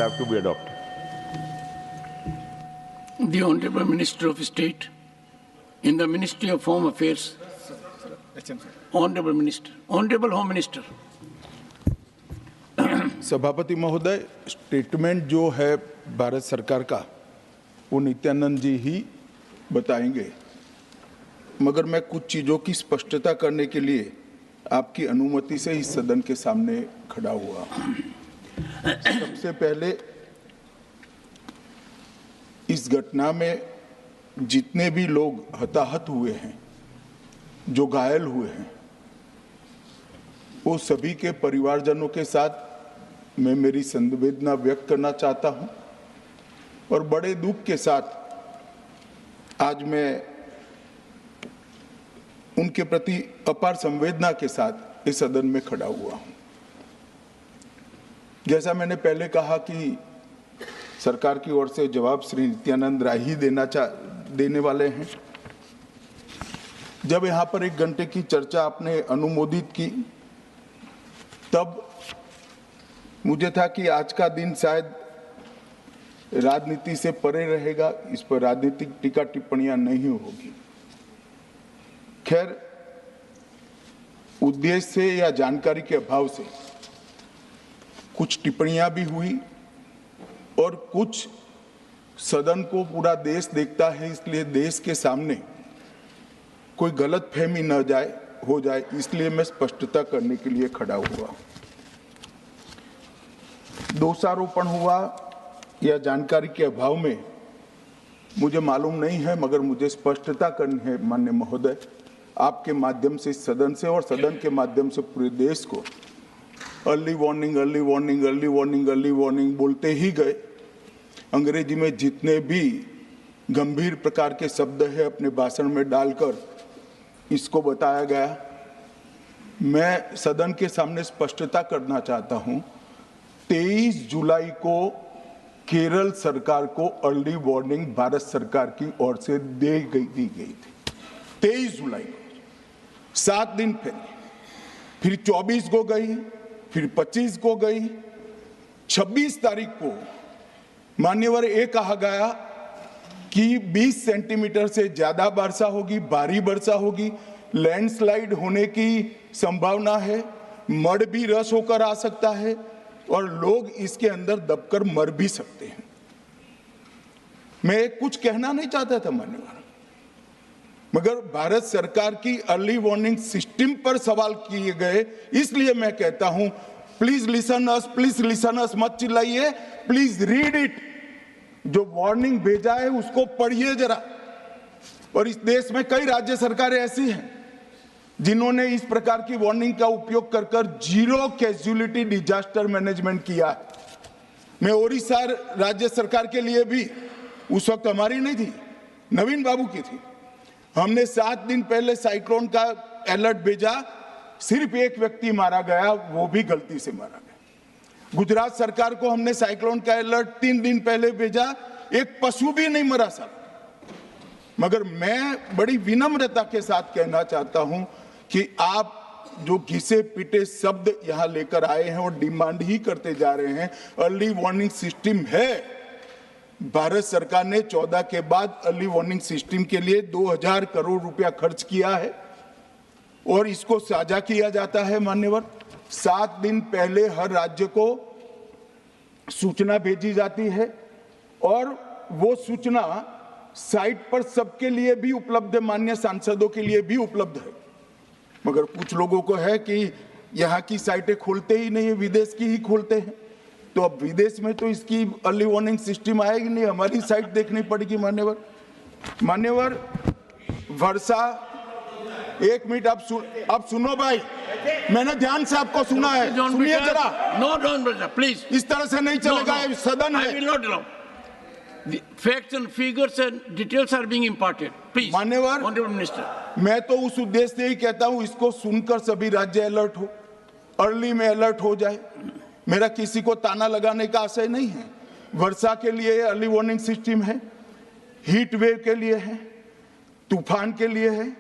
have to be adopted. The Honorable Minister of State in the Ministry of Home Affairs. Honorable Minister, Honorable Home Minister. सभापति महोदय, statement जो है भारत सरकार का वो नित्यानंद जी ही बताएंगे, मगर मैं कुछ चीज़ों की स्पष्टता करने के लिए आपकी अनुमति से इस सदन के सामने खड़ा हुआ। सबसे पहले इस घटना में जितने भी लोग हताहत हुए हैं, जो घायल हुए हैं, वो सभी के परिवारजनों के साथ मैं मेरी संवेदना व्यक्त करना चाहता हूं और बड़े दुख के साथ आज मैं उनके प्रति अपार संवेदना के साथ इस सदन में खड़ा हुआ हूं। जैसा मैंने पहले कहा कि सरकार की ओर से जवाब श्री नित्यानंद राय ही देने वाले हैं। जब यहाँ पर 1 घंटे की चर्चा आपने अनुमोदित की, तब मुझे था कि आज का दिन शायद राजनीति से परे रहेगा, इस पर राजनीतिक टीका टिप्पणियां नहीं होगी। खैर, उद्देश्य से या जानकारी के अभाव से कुछ टिप्पणियां भी हुई और कुछ सदन को पूरा देश देखता है, इसलिए देश के सामने कोई गलतफहमी न हो जाए, इसलिए मैं स्पष्टता करने के लिए खड़ा हुआ। दोषारोपण हुआ या जानकारी के अभाव में मुझे मालूम नहीं है, मगर मुझे स्पष्टता करनी है माननीय महोदय, आपके माध्यम से सदन से और सदन के माध्यम से पूरे देश को। Early warning early warning early warning early warning बोलते ही गए। अंग्रेजी में जितने भी गंभीर प्रकार के शब्द है अपने भाषण में डालकर इसको बताया गया। मैं सदन के सामने स्पष्टता करना चाहता हूं, 23 जुलाई को केरल सरकार को अर्ली वार्निंग भारत सरकार की ओर से दी गई थी। 23 जुलाई को, 7 दिन पहले, फिर 24 को गई, फिर 25 को गई, 26 तारीख को मान्यवर ये कहा गया कि 20 सेंटीमीटर से ज्यादा वर्षा होगी, भारी वर्षा होगी, लैंडस्लाइड होने की संभावना है, मड भी रस होकर आ सकता है और लोग इसके अंदर दबकर मर भी सकते हैं। मैं कुछ कहना नहीं चाहता था मान्यवर, मगर भारत सरकार की अर्ली वार्निंग सिस्टम पर सवाल किए गए, इसलिए मैं कहता हूं प्लीज लिसन अस, मत चिल्लाइए, प्लीज रीड इट। जो वार्निंग भेजा है उसको पढ़िए जरा। और इस देश में कई राज्य सरकारें ऐसी हैं जिन्होंने इस प्रकार की वार्निंग का उपयोग कर जीरो कैजुअलिटी डिजास्टर मैनेजमेंट किया है। मैं ओडिशा राज्य सरकार के लिए भी, उस वक्त हमारी नहीं थी, नवीन बाबू की थी, हमने 7 दिन पहले साइक्लोन का अलर्ट भेजा, सिर्फ 1 व्यक्ति मारा गया, वो भी गलती से मारा गया। गुजरात सरकार को हमने साइक्लोन का अलर्ट 3 दिन पहले भेजा, एक पशु भी नहीं मरा साहब। मगर मैं बड़ी विनम्रता के साथ कहना चाहता हूं कि आप जो घिसे पिटे शब्द यहां लेकर आए हैं और डिमांड ही करते जा रहे हैं, अर्ली वार्निंग सिस्टम है। भारत सरकार ने 14 के बाद अर्ली वार्निंग सिस्टम के लिए 2000 करोड़ रुपया खर्च किया है और इसको साझा किया जाता है मान्यवर। 7 दिन पहले हर राज्य को सूचना भेजी जाती है और वो सूचना साइट पर सबके लिए भी उपलब्ध है, माननीय सांसदों के लिए भी उपलब्ध है। मगर कुछ लोगों को है कि यहाँ की साइटें खोलते ही नहीं है, विदेश की ही खोलते हैं, तो अब विदेश में तो इसकी अर्ली वार्निंग सिस्टम आएगी नहीं, हमारी साइट देखनी पड़ेगी मान्यवर। वर्षा, 1 मिनट आप सुनो भाई, मैंने ध्यान से आपको सुना है, सुनिए जरा। नो प्लीज, इस तरह से नहीं चलेगा, सदन है। I will not allow. The facts and figures and details are being imparted. Please, मान्यवर, Honorable Minister. मैं तो उस उद्देश्य से ही कहता हूं इसको सुनकर सभी राज्य अलर्ट हो, अर्ली में अलर्ट हो जाए। मेरा किसी को ताना लगाने का आशय नहीं है। वर्षा के लिए अर्ली वार्निंग सिस्टम है, हीट वेव के लिए है, तूफान के लिए है,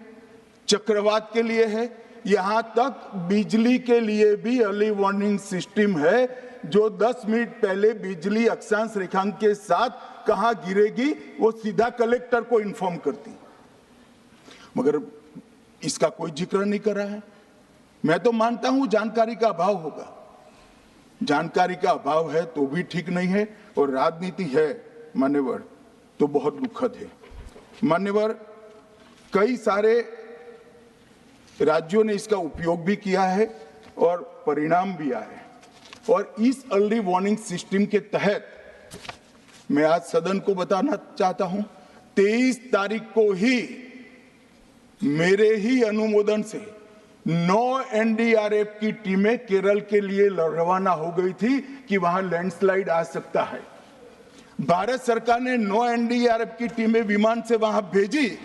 चक्रवात के लिए है, यहां तक बिजली के लिए भी अर्ली वार्निंग सिस्टम है। जो 10 मिनट पहले बिजली अक्षांश रेखांक के साथ कहां गिरेगी वो सीधा कलेक्टर को इन्फॉर्म करती, मगर इसका कोई जिक्र नहीं कर रहा है। मैं तो मानता हूं जानकारी का अभाव होगा, जानकारी का अभाव है तो भी ठीक नहीं है, और राजनीति है मान्यवर तो बहुत दुखद है। मान्यवर, कई सारे राज्यों ने इसका उपयोग भी किया है और परिणाम भी आए, और इस अर्ली वार्निंग सिस्टम के तहत मैं आज सदन को बताना चाहता हूं, 23 तारीख को ही मेरे ही अनुमोदन से 9 एनडीआरएफ की टीमें केरल के लिए रवाना हो गई थी कि वहां लैंडस्लाइड आ सकता है। भारत सरकार ने 9 एनडीआरएफ की टीमें विमान से वहां भेजी।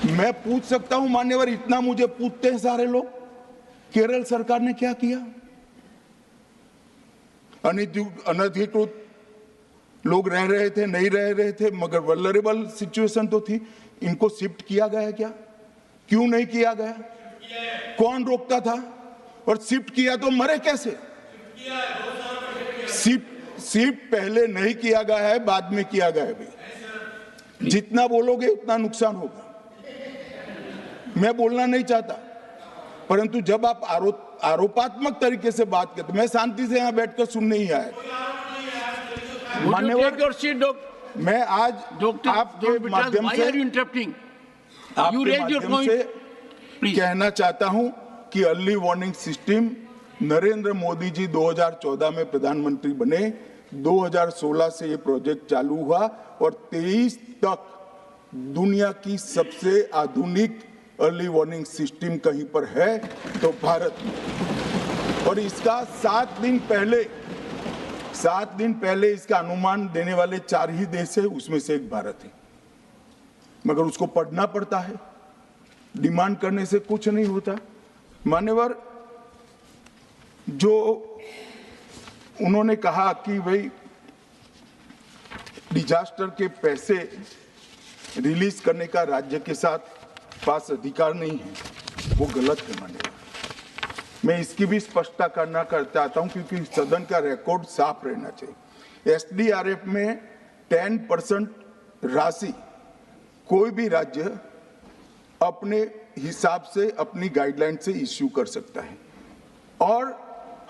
मैं पूछ सकता हूं मान्यवर, इतना मुझे पूछते हैं सारे लोग, केरल सरकार ने क्या किया? अनधिकृत लोग रह रहे थे, नहीं रह रहे थे, मगर वल्नरेबल सिचुएशन तो थी। इनको शिफ्ट किया गया क्या? क्यों नहीं किया गया? कौन रोकता था? और शिफ्ट किया तो मरे कैसे? शिफ्ट पहले नहीं किया गया है, बाद में किया गया है भी। जितना बोलोगे उतना नुकसान होगा। मैं बोलना नहीं चाहता, परंतु जब आप आरोपात्मक तरीके से बात करते, मैं शांति से यहां बैठकर सुनने ही आया। मान्यवर, मैं आज आपके माध्यम से कहना चाहता हूं कि early warning system Narendra Modi ji 2014 में प्रधानमंत्री बने, 2016 से ये प्रोजेक्ट चालू हुआ और 23 तक दुनिया की सबसे आधुनिक अर्ली वार्निंग सिस्टम कहीं पर है तो भारत में। और इसका 7 दिन पहले इसका अनुमान देने वाले 4 ही देश है, उसमें से एक भारत है। मगर उसको पढ़ना पड़ता है, डिमांड करने से कुछ नहीं होता। मान्यवर, जो उन्होंने कहा कि भाई डिजास्टर के पैसे रिलीज करने का राज्य के साथ पास अधिकार नहीं है, वो गलत है। मान्यवर, मैं इसकी भी स्पष्टता करना चाहता हूं क्योंकि सदन का रिकॉर्ड साफ रहना चाहिए। एसडीआरएफ में 10% राशि कोई भी राज्य अपने हिसाब से अपनी गाइडलाइन से इश्यू कर सकता है, और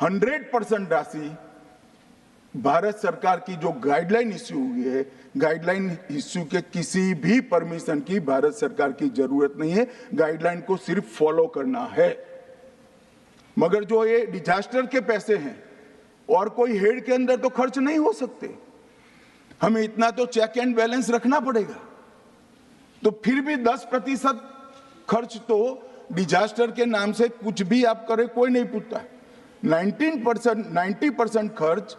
100% राशि भारत सरकार की जो गाइडलाइन इश्यू हुई है, गाइडलाइन इश्यू के किसी भी परमिशन की भारत सरकार की जरूरत नहीं है, गाइडलाइन को सिर्फ फॉलो करना है। मगर जो ये डिजास्टर के पैसे हैं और कोई हेड के अंदर तो खर्च नहीं हो सकते, हमें इतना तो चेक एंड बैलेंस रखना पड़ेगा। तो फिर भी 10% खर्च तो डिजास्टर के नाम से कुछ भी आप करें कोई नहीं पूछता। 90% खर्च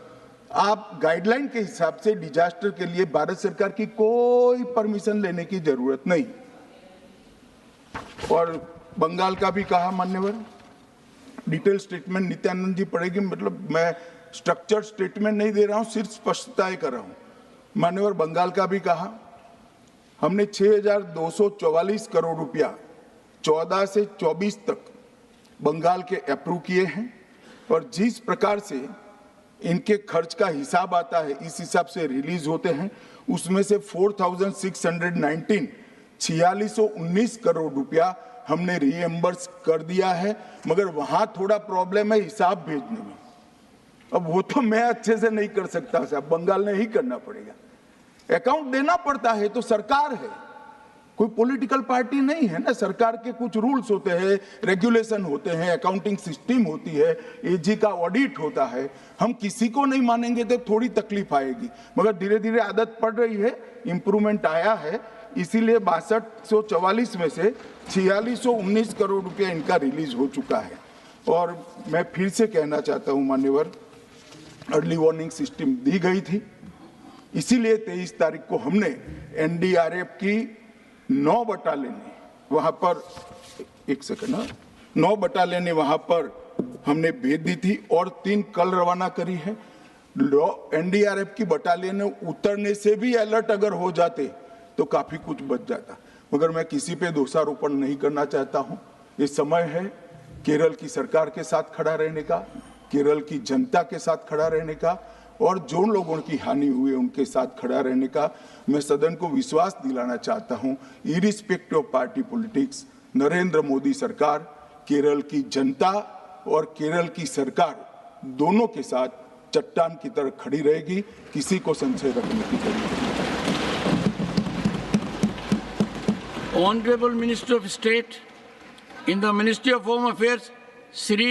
आप गाइडलाइन के हिसाब से डिजास्टर के लिए भारत सरकार की कोई परमिशन लेने की जरूरत नहीं। और बंगाल का भी कहा मान्यवर, डिटेल स्टेटमेंट नित्यानंद जी पढ़ेगी, मतलब मैं स्ट्रक्चर्ड स्टेटमेंट नहीं दे रहा हूं, सिर्फ स्पष्टताएं कर रहा हूं। मान्यवर, बंगाल का भी कहा, हमने 6,244 करोड़ रुपया 14 से 24 तक बंगाल के अप्रूव किए हैं, और जिस प्रकार से इनके खर्च का हिसाब आता है इस हिसाब से रिलीज होते हैं। उसमें से 4,619 4619 करोड़ रुपया हमने रीएम्बर्स कर दिया है, मगर वहां थोड़ा प्रॉब्लम है हिसाब भेजने में। अब वो तो मैं अच्छे से नहीं कर सकता साहब, बंगाल ने ही करना पड़ेगा। अकाउंट देना पड़ता है तो सरकार है, कोई पॉलिटिकल पार्टी नहीं है ना। सरकार के कुछ रूल्स होते हैं, रेगुलेशन होते हैं, अकाउंटिंग सिस्टम होती है, एजी का ऑडिट होता है। हम किसी को नहीं मानेंगे तो थोड़ी तकलीफ आएगी, मगर धीरे धीरे आदत पड़ रही है, इंप्रूवमेंट आया है। इसीलिए 6244 में से 4619 करोड़ रुपया इनका रिलीज हो चुका है। और मैं फिर से कहना चाहता हूं मान्यवर, अर्ली वार्निंग सिस्टम दी गई थी, इसीलिए 23 तारीख को हमने एनडीआरएफ की 9 बटालियन वहां पर 9 बटालियन वहां पर हमने भेज दी थी, और 3 कल रवाना करी है। एनडीआरएफ की बटालियन उतरने से भी अलर्ट अगर हो जाते तो काफी कुछ बच जाता, मगर मैं किसी पे दोषारोपण नहीं करना चाहता हूं। ये समय है केरल की सरकार के साथ खड़ा रहने का, केरल की जनता के साथ खड़ा रहने का और जो लोगों की हानि हुई है उनके साथ खड़ा रहने का मैं सदन को विश्वास दिलाना चाहता हूं। Irrespective of party politics, Narendra Modi सरकार केरल की जनता और केरल की सरकार दोनों के साथ चट्टान की तरह खड़ी रहेगी, किसी को संशय रखने की जरूरत नहीं। Honorable Minister of State in the Ministry of Home Affairs, Sri